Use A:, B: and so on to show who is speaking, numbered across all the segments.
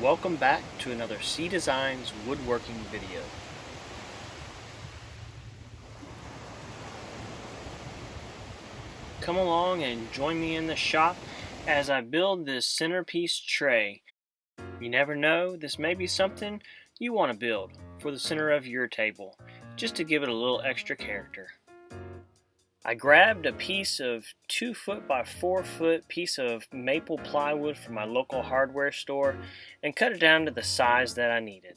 A: Welcome back to another C Designs woodworking video. Come along and join me in the shop as I build this centerpiece tray. You never know, this may be something you want to build for the center of your table, just to give it a little extra character. I grabbed a piece of 2 foot by 4 foot piece of maple plywood from my local hardware store and cut it down to the size that I needed.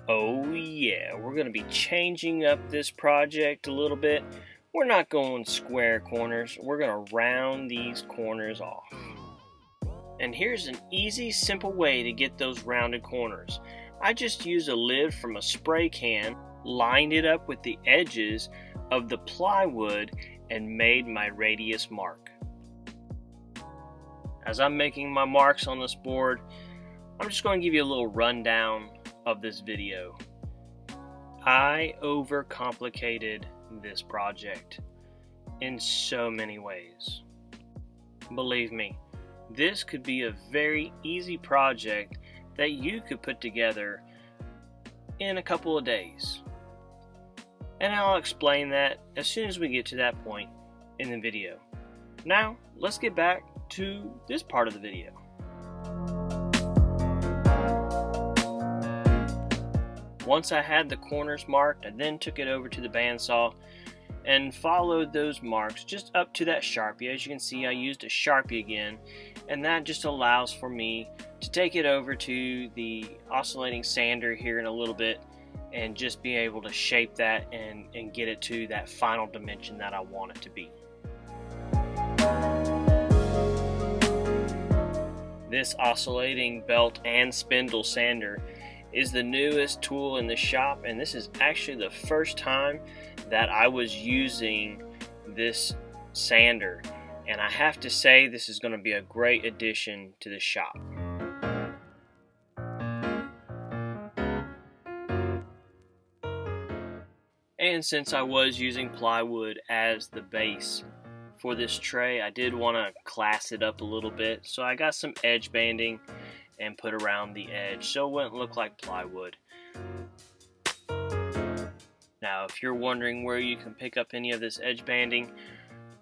A: Oh yeah, we're going to be changing up this project a little bit. We're not going square corners, we're going to round these corners off. And here's an easy, simple way to get those rounded corners. I just used a lid from a spray can, lined it up with the edges of the plywood, and made my radius mark. As I'm making my marks on this board, I'm just going to give you a little rundown of this video. I overcomplicated this project in so many ways. Believe me, this could be a very easy project that you could put together in a couple of days. And I'll explain that as soon as we get to that point in the video. Now, let's get back to this part of the video. Once I had the corners marked, I then took it over to the bandsaw and followed those marks just up to that Sharpie. As you can see, I used a Sharpie again, and that just allows for me to take it over to the oscillating sander here in a little bit and just be able to shape that and get it to that final dimension that I want it to be. This oscillating belt and spindle sander is the newest tool in the shop, and this is actually the first time that I was using this sander, and I have to say this is going to be a great addition to the shop. And since I was using plywood as the base for this tray, I did want to class it up a little bit, so I got some edge banding and put around the edge so it wouldn't look like plywood. Now, if you're wondering where you can pick up any of this edge banding,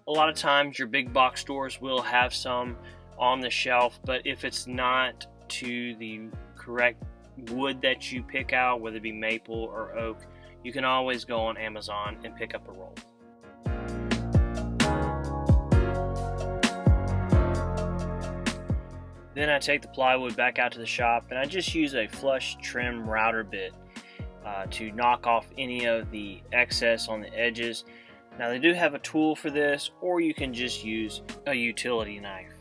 A: a lot of times your big box stores will have some on the shelf, but if it's not to the correct wood that you pick out, whether it be maple or oak, you can always go on Amazon and pick up a roll. Then I take the plywood back out to the shop, and I just use a flush trim router bit to knock off any of the excess on the edges. Now, they do have a tool for this, or you can just use a utility knife.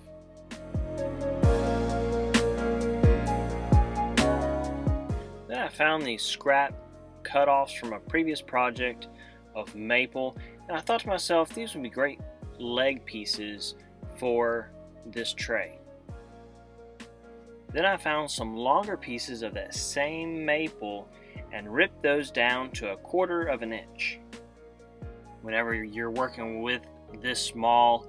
A: Then I found these scrap cutoffs from a previous project of maple, and I thought to myself, these would be great leg pieces for this tray. Then I found some longer pieces of that same maple and ripped those down to 1/4 of an inch. Whenever you're working with this small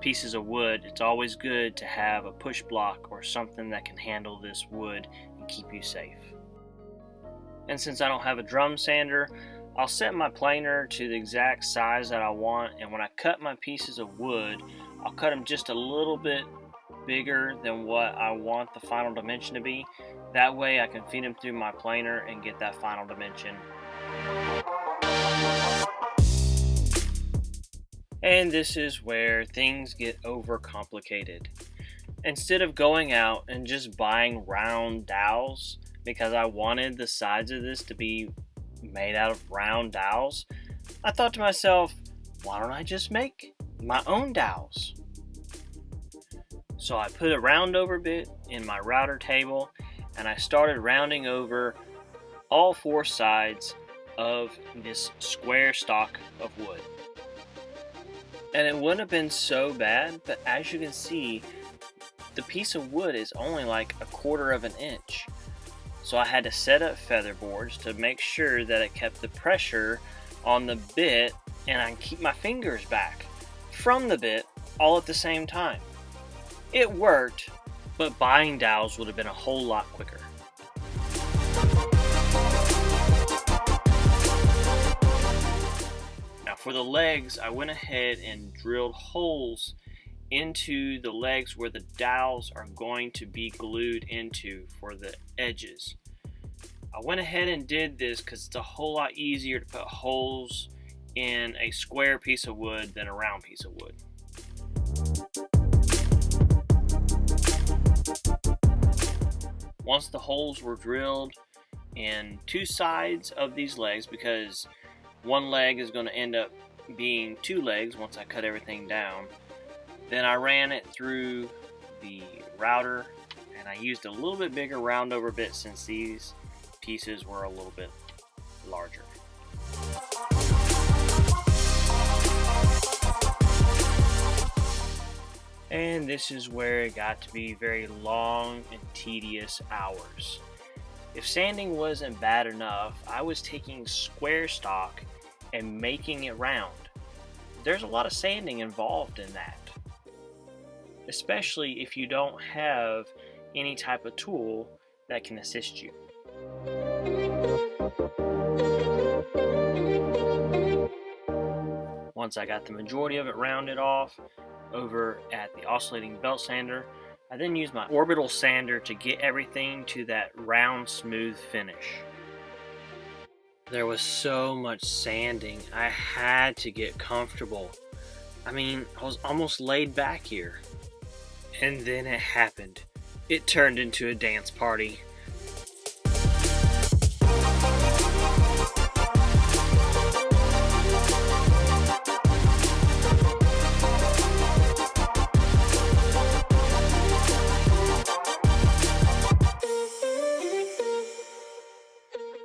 A: pieces of wood, it's always good to have a push block or something that can handle this wood and keep you safe. And since I don't have a drum sander, I'll set my planer to the exact size that I want, and when I cut my pieces of wood, I'll cut them just a little bit bigger than what I want the final dimension to be. That way I can feed them through my planer and get that final dimension. And this is where things get overcomplicated. Instead of going out and just buying round dowels, because I wanted the sides of this to be made out of round dowels, I thought to myself, why don't I just make my own dowels? So I put a round over bit in my router table, and I started rounding over all 4 sides of this square stock of wood. And it wouldn't have been so bad, but as you can see, the piece of wood is only like 1/4 of an inch. So I had to set up feather boards to make sure that it kept the pressure on the bit and I can keep my fingers back from the bit all at the same time. It worked, but buying dowels would have been a whole lot quicker. Now for the legs, I went ahead and drilled holes into the legs where the dowels are going to be glued into for the edges. I went ahead and did this because it's a whole lot easier to put holes in a square piece of wood than a round piece of wood. Once the holes were drilled in two sides of these legs, because one leg is going to end up being two legs once I cut everything down, then I ran it through the router, and I used a little bit bigger round over bit since these pieces were a little bit larger. And this is where it got to be very long and tedious hours. If sanding wasn't bad enough, I was taking square stock and making it round. There's a lot of sanding involved in that, especially if you don't have any type of tool that can assist you. Once I got the majority of it rounded off over at the oscillating belt sander, I then used my orbital sander to get everything to that round, smooth finish. There was so much sanding, I had to get comfortable. I mean, I was almost laid back here. And then it happened. It turned into a dance party.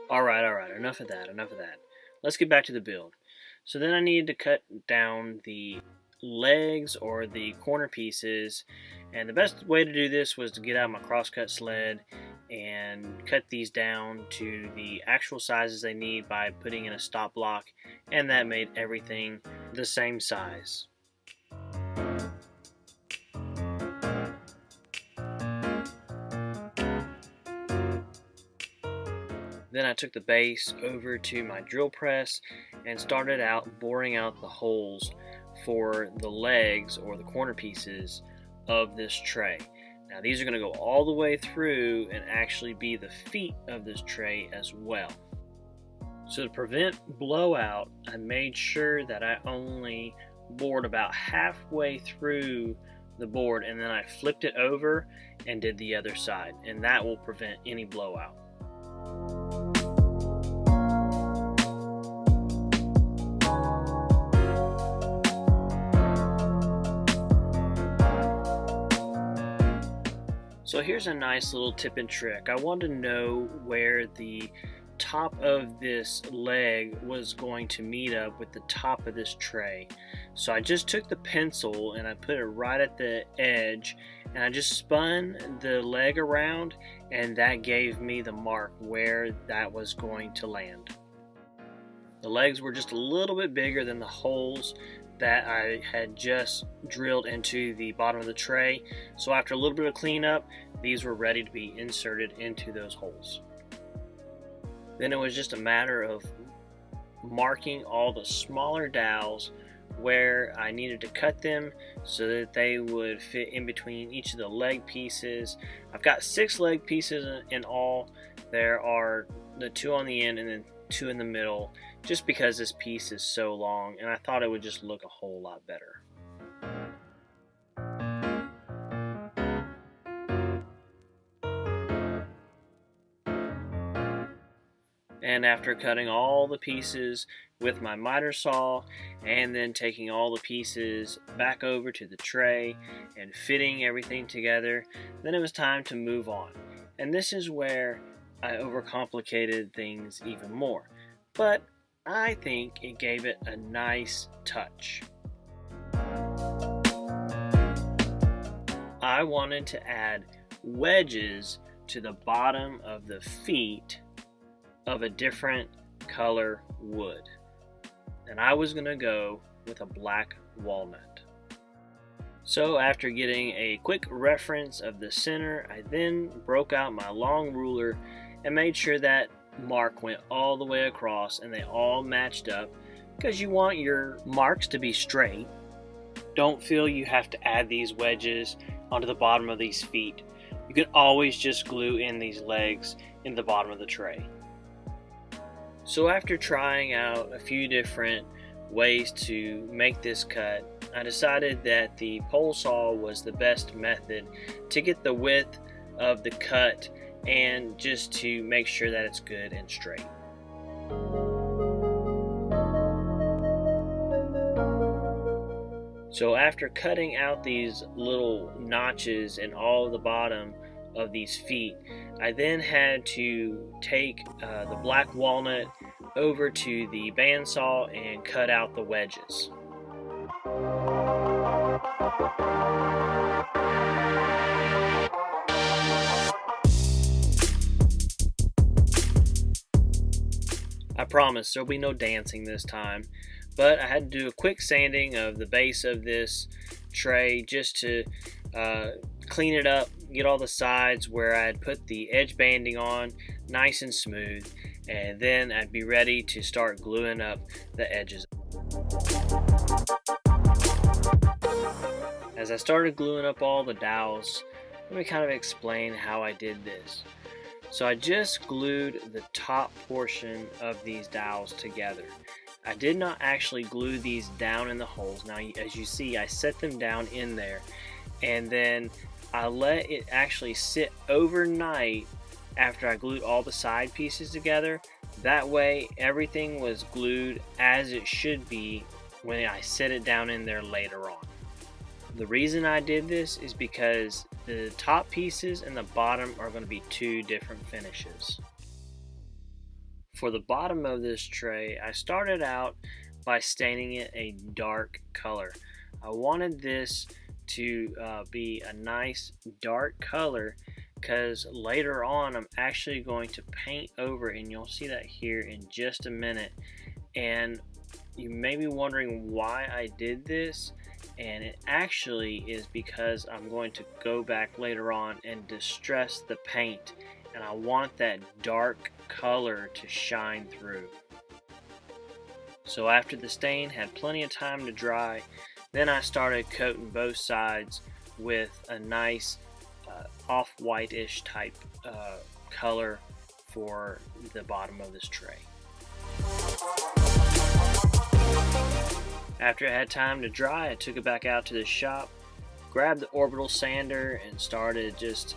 A: Alright, enough of that. Let's get back to the build. So then I needed to cut down the legs or the corner pieces, and the best way to do this was to get out my crosscut sled and cut these down to the actual sizes they need by putting in a stop block, and that made everything the same size. Then I took the base over to my drill press and started out boring out the holes for the legs or the corner pieces of this tray. Now these are going to go all the way through and actually be the feet of this tray as well. So to prevent blowout, I made sure that I only bored about halfway through the board, and then I flipped it over and did the other side, and that will prevent any blowout. So here's a nice little tip and trick. I wanted to know where the top of this leg was going to meet up with the top of this tray. So I just took the pencil and I put it right at the edge, and I just spun the leg around, and that gave me the mark where that was going to land. The legs were just a little bit bigger than the holes that I had just drilled into the bottom of the tray, so after a little bit of cleanup, these were ready to be inserted into those holes. Then it was just a matter of marking all the smaller dowels where I needed to cut them so that they would fit in between each of the leg pieces. I've got 6 leg pieces in all. There are the 2 on the end and then 2 in the middle, just because this piece is so long, and I thought it would just look a whole lot better. And after cutting all the pieces with my miter saw, and then taking all the pieces back over to the tray and fitting everything together, then it was time to move on. And this is where I overcomplicated things even more. But I think it gave it a nice touch. I wanted to add wedges to the bottom of the feet of a different color wood, and I was going to go with a black walnut. So after getting a quick reference of the center, I then broke out my long ruler and made sure that mark went all the way across and they all matched up, because you want your marks to be straight. Don't feel you have to add these wedges onto the bottom of these feet. You can always just glue in these legs in the bottom of the tray. So after trying out a few different ways to make this cut, I decided that the pole saw was the best method to get the width of the cut and just to make sure that it's good and straight. So after cutting out these little notches in all the bottom of these feet, I then had to take the black walnut over to the bandsaw and cut out the wedges. I promise there'll be no dancing this time, but I had to do a quick sanding of the base of this tray just to clean it up, get all the sides where I had put the edge banding on nice and smooth, and then I'd be ready to start gluing up the edges. As I started gluing up all the dowels, let me kind of explain how I did this. So I just glued the top portion of these dowels together. I did not actually glue these down in the holes. Now, as you see, I set them down in there, and then I let it actually sit overnight after I glued all the side pieces together. That way everything was glued as it should be when I set it down in there later on. The reason I did this is because the top pieces and the bottom are going to be two different finishes. For the bottom of this tray, I started out by staining it a dark color. I wanted this to be a nice dark color because later on I'm actually going to paint over it, and you'll see that here in just a minute. And you may be wondering why I did this, and it actually is because I'm going to go back later on and distress the paint, and I want that dark color to shine through. So after the stain had plenty of time to dry, then I started coating both sides with a nice off-whitish type color for the bottom of this tray. After it had time to dry, I took it back out to the shop, grabbed the orbital sander, and started just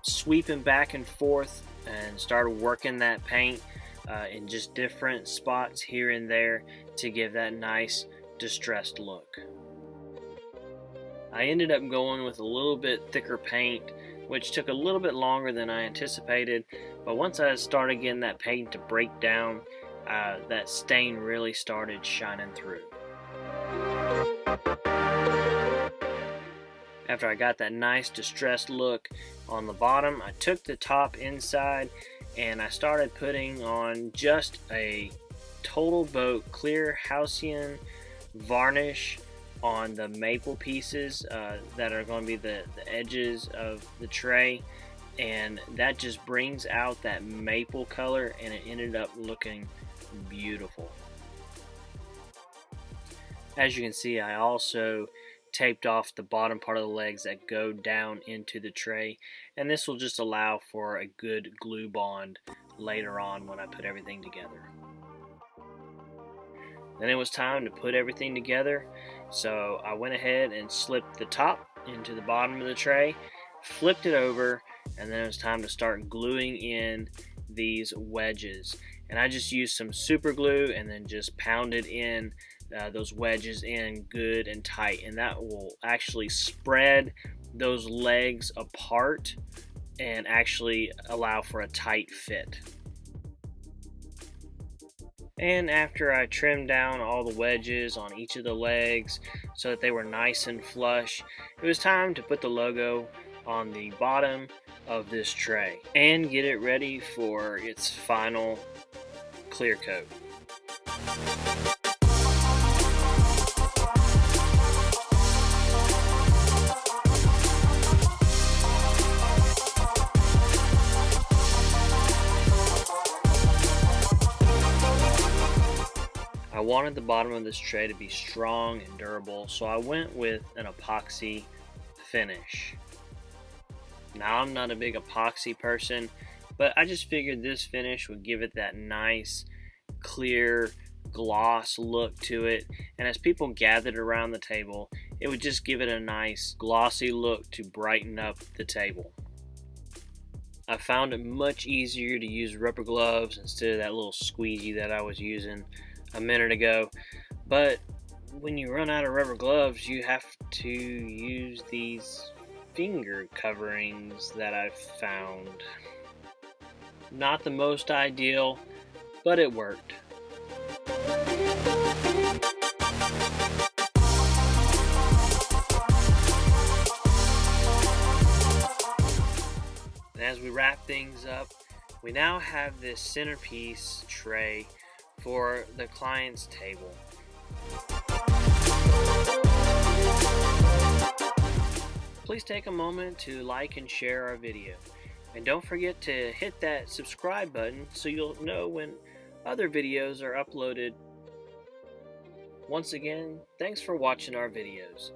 A: sweeping back and forth and started working that paint in just different spots here and there to give that nice distressed look. I ended up going with a little bit thicker paint, which took a little bit longer than I anticipated, but once I started getting that paint to break down, that stain really started shining through. After I got that nice distressed look on the bottom, I took the top inside and I started putting on just a Total Boat clear Halcyon varnish on the maple pieces that are going to be the edges of the tray, and that just brings out that maple color, and it ended up looking beautiful. As you can see, I also taped off the bottom part of the legs that go down into the tray, and this will just allow for a good glue bond later on when I put everything together. Then it was time to put everything together, so I went ahead and slipped the top into the bottom of the tray, flipped it over, and then it was time to start gluing in these wedges. And I just used some super glue and then just pounded in those wedges in good and tight, and that will actually spread those legs apart and actually allow for a tight fit. And after I trimmed down all the wedges on each of the legs so that they were nice and flush, it was time to put the logo on the bottom of this tray and get it ready for its final clear coat. wanted the bottom of this tray to be strong and durable, so I went with an epoxy finish. Now, I'm not a big epoxy person, but I just figured this finish would give it that nice, clear, gloss look to it. And as people gathered around the table, it would just give it a nice, glossy look to brighten up the table. I found it much easier to use rubber gloves instead of that little squeegee that I was using a minute ago. But when you run out of rubber gloves, you have to use these finger coverings that I've found. Not the most ideal, but it worked. And as we wrap things up, we now have this centerpiece tray for the client's table. Please take a moment to like and share our video. And don't forget to hit that subscribe button so you'll know when other videos are uploaded. Once again, thanks for watching our videos.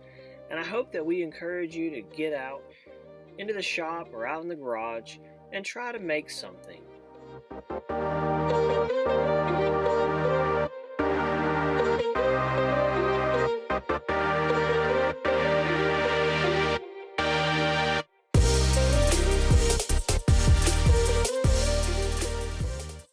A: And I hope that we encourage you to get out into the shop or out in the garage and try to make something.